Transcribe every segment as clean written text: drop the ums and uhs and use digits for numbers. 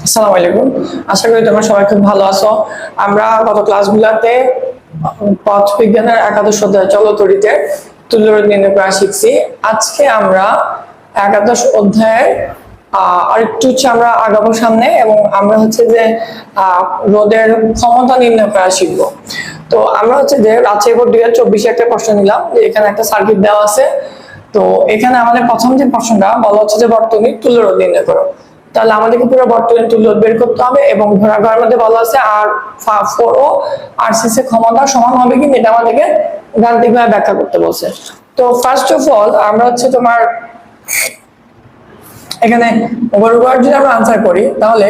আসসালামু আলাইকুম। আশা করি তোমরা সবাই খুব ভালো আছো। আমরা গত ক্লাসগুলোতে পথ বিজ্ঞানের একাদশ অধ্যায় চলতরিতে তুল্যরোধ নির্ণয় করা শিখছি। আজকে আমরা একাদশ অধ্যায়ের আরেকটু আমরা আগাবো সামনে এবং আমরা যে রোধের ক্ষমতা নির্ণয় করা শিখবো। তো আমরা যে রাজশাহী বোর্ড 2024 একটা প্রশ্ন নিলাম, যে এখানে একটা সার্কিট দেওয়া আছে। তো এখানে আমাদের প্রথম যে প্রশ্নটা বলা হচ্ছে যে বর্তনীর তুল্যরোধ নির্ণয় করো। তাহলে আমাদেরকে পুরো বর্তনীর তুল্যরোধ বের করতে হবে এবং ঘোরাঘরের মধ্যে বলা আছে R4 ও R6 এর ক্ষমতা সমান হবে কি এটা আমাদেরকে গাণিতিকভাবে ব্যাখ্যা করতে বলছে। তো ফার্স্ট অফ অল আমরা তোমার এখানে ঘোরাঘর যদি আমরা আনসার করি, তাহলে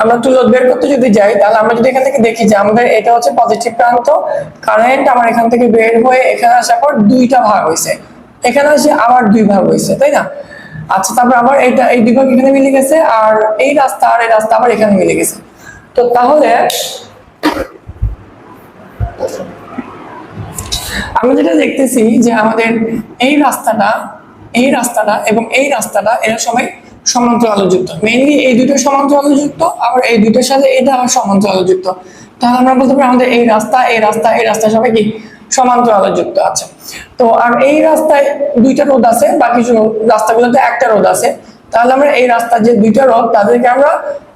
আমরা তুল্যরোধ বের করতে যদি যাই, তাহলে আমরা যদি এখান থেকে দেখি যে আমাদের এটা হচ্ছে পজিটিভ প্রান্ত, কারেন্ট আমার এখান থেকে বের হয়ে এখানে আসার পর দুইটা ভাগ হয়েছে, এখানে আসে আবার দুই ভাগ হয়েছে, তাই না? আচ্ছা, তারপর আবার এই দুই ভাগ এখানে মিলে গেছে, আর এই রাস্তা আর এই রাস্তা আবার এখানে মিলে গেছে। তো তাহলে আমরা যেটা দেখতেছি যে আমাদের এই রাস্তাটা এবং এই রাস্তাটা এরা সবাই সমান্তরালে যুক্ত। মেইনলি এই দুটো সমান্তরালে যুক্ত, আবার এই দুটোর সাথে এটা আবার সমান্তরালে যুক্ত। তাহলে আমরা বলতে পারি আমাদের এই রাস্তা সবাই কি সমান্তরালে যুক্ত আছে। তো আর এই রাস্তায় দুইটা রোধ আছে, বাকি রাস্তাগুলোতে একটা রোধ আছে। তাহলে আমরা এই রাস্তার যে দুইটা রোধ তাদেরকে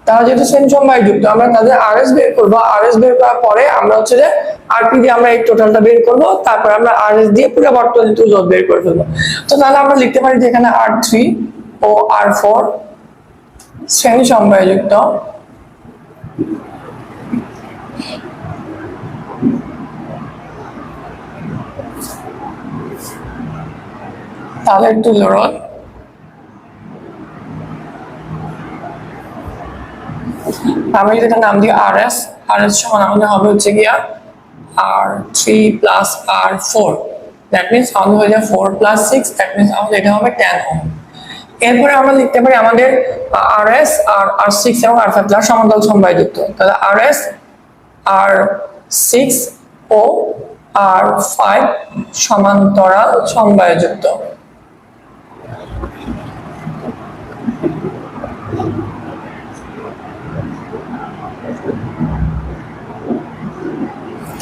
তারা যেহেতু সেম সমবায় যুক্ত, আমরা তাদের আরএস বের করবো। আরএস বের করার পরে আমরা যে আরপি দিয়ে আমরা এই টোটালটা বের করবো, তারপর আমরা আরএস দিয়ে পুরো বর্তনী তুল্যরোধ বের করে ফেলবো। তো তাহলে আমরা লিখতে পারি যে এখানে R3 ও R4 শ্রেণী সমবায় যুক্ত, তাদের তুল্যরোধ আমি যদি নাম দিই RS সমান আমাদের হবে গিয়া R3 plus R4, that means আমাদের হয়ে যায় 4 প্লাস 6, দ্যাট মিনস আমাদের এটা হবে 10 ওহম। এরপরে আমরা লিখতে পারি আমাদের RS আর R6 এবং R5 সমান্তরাল সমবায় যুক্ত। তাহলে RS R6 ও R5 সমান্তরাল সমবায় যুক্ত।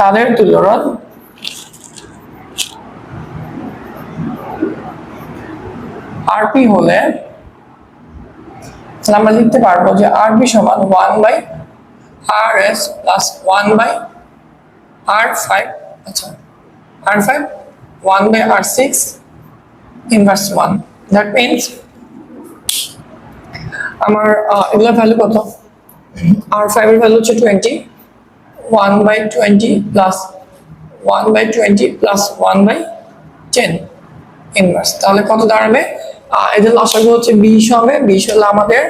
তাদের তুল্যরোধ আরপি হলে আমরা লিখতে পারবো যে আরপি সমান 1/RS প্লাস 1/R5, আচ্ছা R5 1/R6 inverse 1। That means আমার এগুলোর ভ্যালু কত? R5 এর ভ্যালু হচ্ছে 20, 1/20 প্লাস 1/20 প্লাস 1/10 ইনভার্স। তাহলে কত দাঁড়াবে? এদের লসাগু হচ্ছে 20 হবে। 20 হলে আমাদের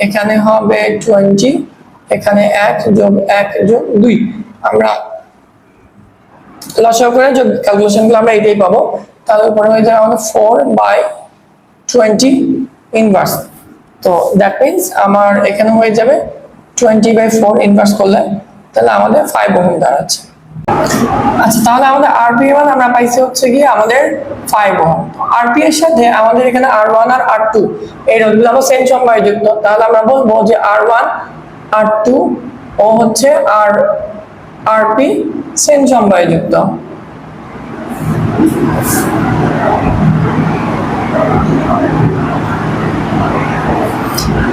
এখানে হবে 20, এখানে 1 যোগ 1 যোগ 2। আমরা লসাগু করে যোগ ক্যালকুলেশন গুলো আমরা এটাই পাবো। তাহলে উপরে হয়ে যাবে আমাদের 4/20 ইনভার্স। তো দ্যাট মিনস আমার এখানে হয়ে যাবে 20/4 ইনভার্স করলে, তাহলে আমাদের 5 ওহম দাঁড়াচ্ছে। আচ্ছা, তাহলে আমাদের আরপি এর মান আমরা পাইছি গিয়ে আমাদের 5 ওহম। আরপি এর সাথে আমাদের এখানে R1 আর R2 এই রোধগুলো সেম সমবায় যুক্ত। তাহলে আমরা বলবো যে R1 R2 ও আরপি সেম সমবায় যুক্ত।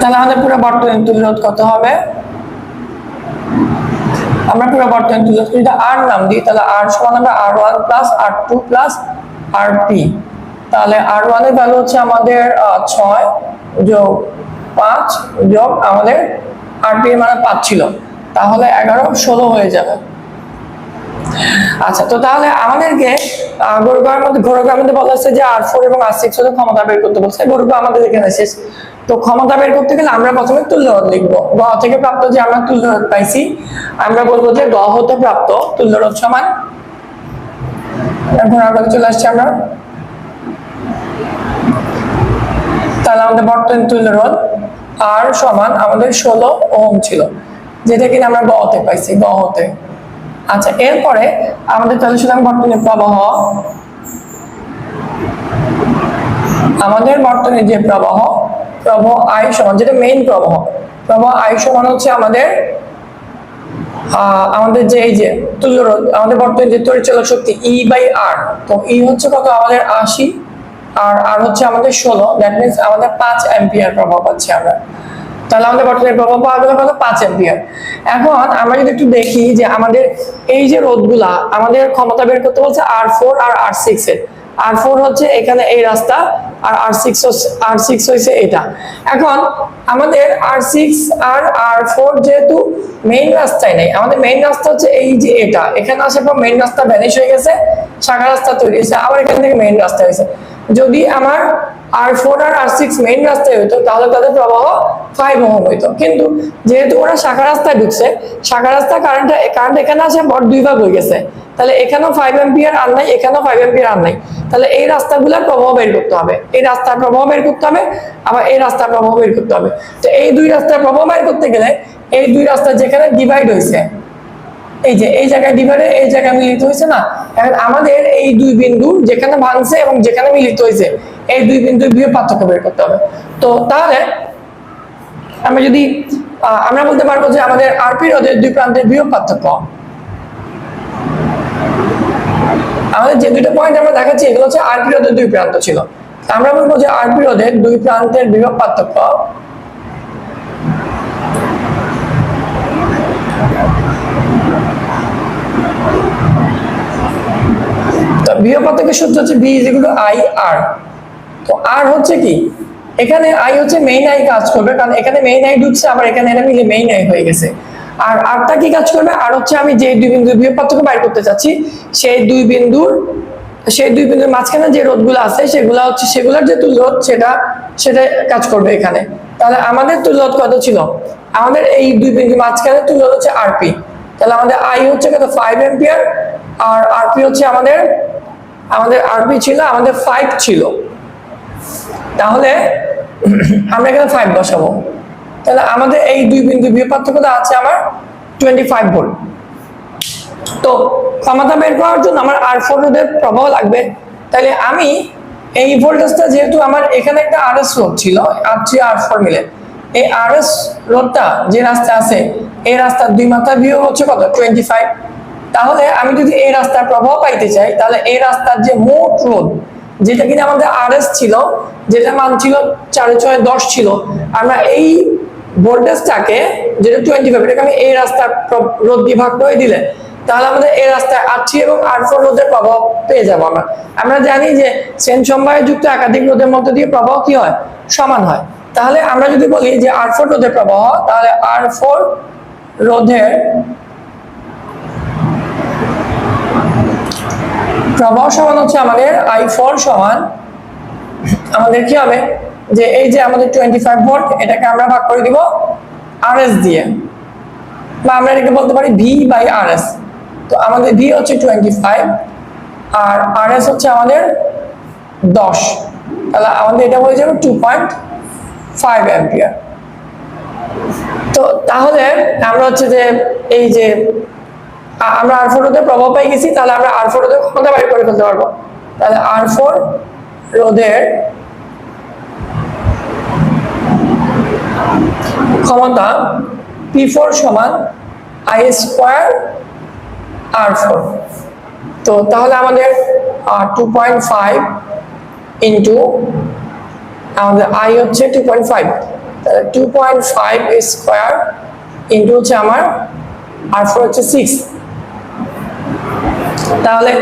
তাহলে আমাদের পুরো বর্তনীর তুল্যরোধ কত হবে? আমরা পুরো বর্তনী তুল্যরোধ যদি R নাম দিই, তাহলে R সমান আমরা R1 plus R2 plus RP। তাহলে R1 এর ভ্যালু হচ্ছে আমাদের 6 যোগ 5 যোগ আমাদের RP এর মানে 5 ছিল, তাহলে 11 16 হয়ে যাবে। আচ্ছা, তো তাহলে আমাদেরকে ঘোরাঘরের মধ্যে বলা হচ্ছে যে R4 এবং R6 হতে ক্ষমতা বের করতে বলছে। ঘোরাঘর আমাদের এখানে শেষ। তো ক্ষমতা বের করতে গেলে আমরা প্রথমে তুল্যরোধ লিখবো। গ থেকে প্রাপ্ত যে আমরা তুল্যরোধ পাইছি, আমরা বলবো যে গ হতে প্রাপ্ত তুল্যরোধ সমান, ঘোরাঘরে চলে আসছে আমরা। তাহলে আমাদের বর্তনী তুল্যরোধ R সমান আমাদের 16 ওহম ছিল, যেটা কিনা আমরা গ হতে পাইছি, গ হতে। আচ্ছা, এরপরে আমাদের তাহলে সুতরাং বর্তনীর প্রবাহ, আমাদের বর্তনীর যে প্রবাহ I সমান, যেটা মেইন প্রবাহ, প্রবাহ আই সমান হচ্ছে আমাদের আমাদের যে এই যে তুল্য রোধ, আমাদের বর্তমান যে তড়িৎচালক শক্তি ই বাই আর, তো ই হচ্ছে কত আমাদের 80 আর আর হচ্ছে আমাদের 16, দ্যাট মিন্স আমাদের 5 অ্যাম্পিয়ার প্রবাহ পাচ্ছি আমরা। তাহলে আমাদের বর্তমানে প্রবাহ পাওয়া গেল কত 5 অ্যাম্পিয়ার। এখন আমরা যদি একটু দেখি যে আমাদের এই যে রোধগুলা আমাদের ক্ষমতা বের করতে বলছে R4 আর R6 এর। R4 হচ্ছে এখানে এই রাস্তা আর R6 হচ্ছে এটা। এখন আমাদের R6 আর R4 যেহেতু মেইন রাস্তায় নেই, আমাদের মেইন রাস্তা হচ্ছে এই যে এটা, এখানে আসার পর মেইন রাস্তা ভ্যানিশ হয়ে গেছে, শাখা রাস্তা তৈরি হয়েছে, আবার এখান থেকে মেইন রাস্তা হয়েছে। যদি আমার R4 আর R6 মেইন রাস্তায় হইতো তাহলে তাদের প্রবাহ 5 ওহম হইতো, কিন্তু যেহেতু ওরা শাখা রাস্তায় ঢুকছে, শাখা রাস্তা কারেন্ট এখানে আসে বড় দুই ভাগ হয়ে গেছে, তাহলে এখানেও 5 অ্যাম্পিয়ার আর নাই, এখানেও 5 অ্যাম্পিয়ার আর নাই। তাহলে এই রাস্তাগুলোর প্রবাহ বের করতে হবে, এই রাস্তার প্রবাহ বের করতে হবে, আবার এই রাস্তার প্রবাহ বের করতে হবে। তো এই দুই রাস্তার প্রবাহ বের করতে গেলে এই দুই রাস্তা যেখানে ডিভাইড হয়েছে, এই যে এই জায়গায় ডিভাইডে এই জায়গায় মিলিত হয়েছে না, এখন আমাদের এই দুই বিন্দু যেখানে ভাঙছে এবং যেখানে মিলিত হয়েছে এই দুই বিন্দুর বিভব পার্থক্য বের করতে হবে। তো তাহলে আমরা যদি আমরা বলতে পারবো যে আমাদের আরপি রোধের দুই প্রান্তের বিভব পার্থক্য, আমাদের যে দুটো পয়েন্ট আমরা দেখাচ্ছি এগুলো হচ্ছে আরপি রোধের দুই প্রান্ত ছিল। আমরা বলবো যে আরপি রোধের দুই প্রান্তের বিভব পার্থক্য বিভব পার্থক্যের সূত্র হচ্ছে V = IR। তো R হচ্ছে কি, এখানে I হচ্ছে মেইন আই কাজ করবে, কারণ এখানে মেইন আই ঢুকছে, আবার এখানে এটা মিলে মেইন আই হয়ে গেছে। আর আরটা কি কাজ করবে, আর হচ্ছে আমি যে দুই বিন্দুর বিভব পার্থক্য বাইর করতে চাচ্ছি সেই দুই বিন্দুর মাঝখানে যে রোধগুলো আছে সেগুলোর যে তুল্য রোধ সেটা কাজ করবে এখানে। তাহলে আমাদের তুল্য রোধ কত ছিল, আমাদের এই দুই বিন্দুর মাঝখানে তুল্য রোধ হচ্ছে আরপি। তাহলে আমাদের আই হচ্ছে কত 5 অ্যাম্পিয়ার আর আরপি হচ্ছে আমাদের আরপি ছিল আমাদের 5 ছিল। তাহলে আমরা এখানে 5 বসাবো, তাহলে আমাদের এই দুই বিন্দু বিভব পার্থক্যটা আছে আমার 25 ভোল্ট। তো ক্ষমতা বের করার জন্য আমার R4 রোধের প্রবাহ লাগবে, তাহলে আমি এই ভোল্টেজটা যেহেতু আমার এখানে একটা RS রোধ ছিল R3 R4 মিলে, এই RS রোধটা যে রাস্তা আছে এই রাস্তার দুই মাথার বিভব হচ্ছে কত 25। তাহলে আমি যদি এই রাস্তার প্রবাহ পাইতে চাই তাহলে এই রাস্তার যে মোট রোধ যেটা কিনা আমাদের RS ছিল, যেটা মান ছিল 4/6 10 ছিল, আমরা এই ভোল্টেজটাকে যেটা 25 এটাকে আমি এই রাস্তার রোধ দিয়ে ভাগ করে দিলে তাহলে আমাদের এই রাস্তায় R3 এবং R4 রোধের প্রবাহ পেয়ে যাবো। আমরা জানি যে শ্রেণ সমবায়ে যুক্ত একাধিক রোধের মধ্যে দিয়ে প্রবাহ কি হয়, সমান হয়। তাহলে আমরা যদি বলি যে R4 রোধের প্রবাহ, তাহলে R4 রোধের প্রবাহ সমান হচ্ছে আমাদের I4 সমান আমাদের কি হবে যে এই যে আমাদের 25 ভোল্ট এটাকে আমরা ভাগ করে দিব RS দিয়ে, বা আমরা এটাকে বলতে পারি V/RS। তো আমাদের V হচ্ছে 25 আর RS হচ্ছে আমাদের 10, তাহলে আমাদের এটা হয়ে যাবে 2.5 অ্যাম্পিয়ার। তো তাহলে আমরা হচ্ছে যে এই যে আমরা R4 রোধের প্রবাহ পাই গেছি, তাহলে আমরা R4 রোধের ক্ষমতা বের করে ফেলতে পারবো। তাহলে R4 রোধের ক্ষমতা P4 সমান I² R4। তো তাহলে আমাদের 2.5 ইন্টু আমাদের I হচ্ছে 2.5, তাহলে 2.5 স্কোয়ার ইন্টু হচ্ছে আমার R4 হচ্ছে 6। তাহলে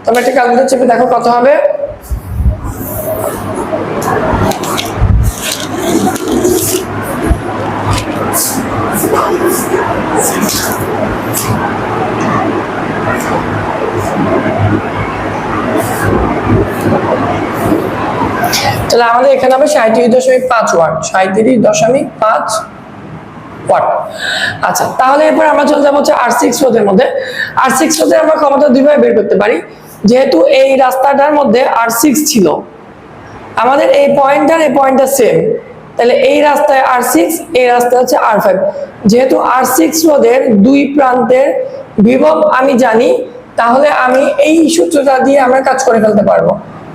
তোমরা একটা ক্যালকুলেটর চেপে দেখো কত হবে। তাহলে আমাদের এখানে হবে 37.5 ওয়াট, 37.5 ওয়াট। আচ্ছা, তাহলে এরপর আমরা চলে যাবো হচ্ছে R6 রোধের মধ্যে। R6 রোধে আমরা ক্ষমতা দুইভাবে বের করতে পারি, যেহেতু এই রাস্তাটার মধ্যে R6 ছিল, আমাদের এই পয়েন্টটা সেম, তাহলে এই রাস্তায় R6, এই রাস্তায় হচ্ছে R5। যেহেতু R6 রোধের দুই প্রান্তের বিভব আমি জানি, তাহলে আমি এই সূত্রটা দিয়ে আমরা কাজ করে ফেলতে পারবো।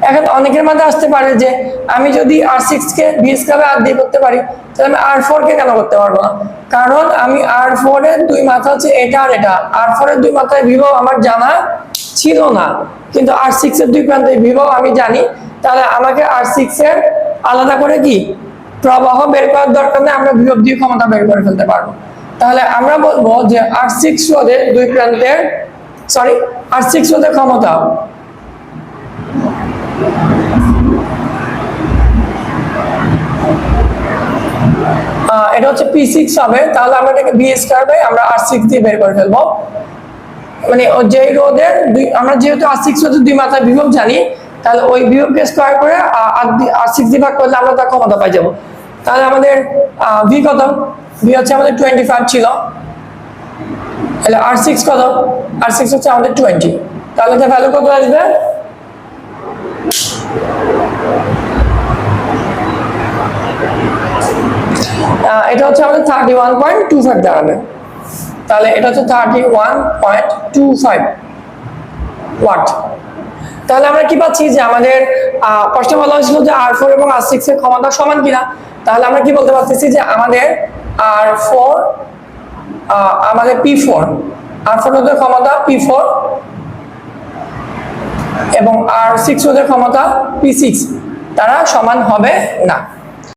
এখন অনেকের মাথায় আসতে পারে যে আমি যদি R6 কে B স্কয়ার আর দিয়ে করতে পারি, তাহলে আমি R4 কে কেন করতে পারবো না? কারণ আমি R4 এর দুই মাথা হচ্ছে এটা আর এটা, R4 এর দুই মাথায় বিভব আমার জানা ছিল না, কিন্তু R6 এর দুই প্রান্তে বিভব আমি জানি। তাহলে আমাকে R6 এর আলাদা করে কি প্রবাহ বের করার দরকার নেই, আমরা বিভব দিয়ে ক্ষমতা বের করে ফেলতে পারবো। তাহলে আমরা বলবো যে R6 রোধের দুই প্রান্তের R6 রোধের ক্ষমতা এটা হচ্ছে P6 হবে। তাহলে আমরা এটাকে B স্কয়ার বাই আমরা R6 দিয়ে বের করে ফেলবো। মানে যে রোধের আমরা যেহেতু R6 রোধের দুই মাথায় বিভব জানি, তাহলে ওই বিভবকে স্কয়ার করে R6 দিয়ে ভাগ করলে আমরা তার ক্ষমতা পাই যাব। তাহলে আমাদের V কত? V হচ্ছে আমাদের 25 ছিল, তাহলে R6 কত? R6 হচ্ছে আমাদের 20। তাহলে তার ভ্যালু কত আসবে? এটা হচ্ছে আমাদের 31.25 দাঁড়াবে। তাহলে এটা হচ্ছে 31.25 ওয়াট। তাহলে আমরা কি পাচ্ছি যে আমাদের প্রশ্নে বলা হয়েছিল যে R4 এবং R6 এর ক্ষমতা সমান কিনা। তাহলে আমরা কি বলতে পারতেছি যে আমাদের R4 আমাদের P4 R4 এর ক্ষমতা P4 এবং R6 এর ক্ষমতা P6 তারা সমান হবে না।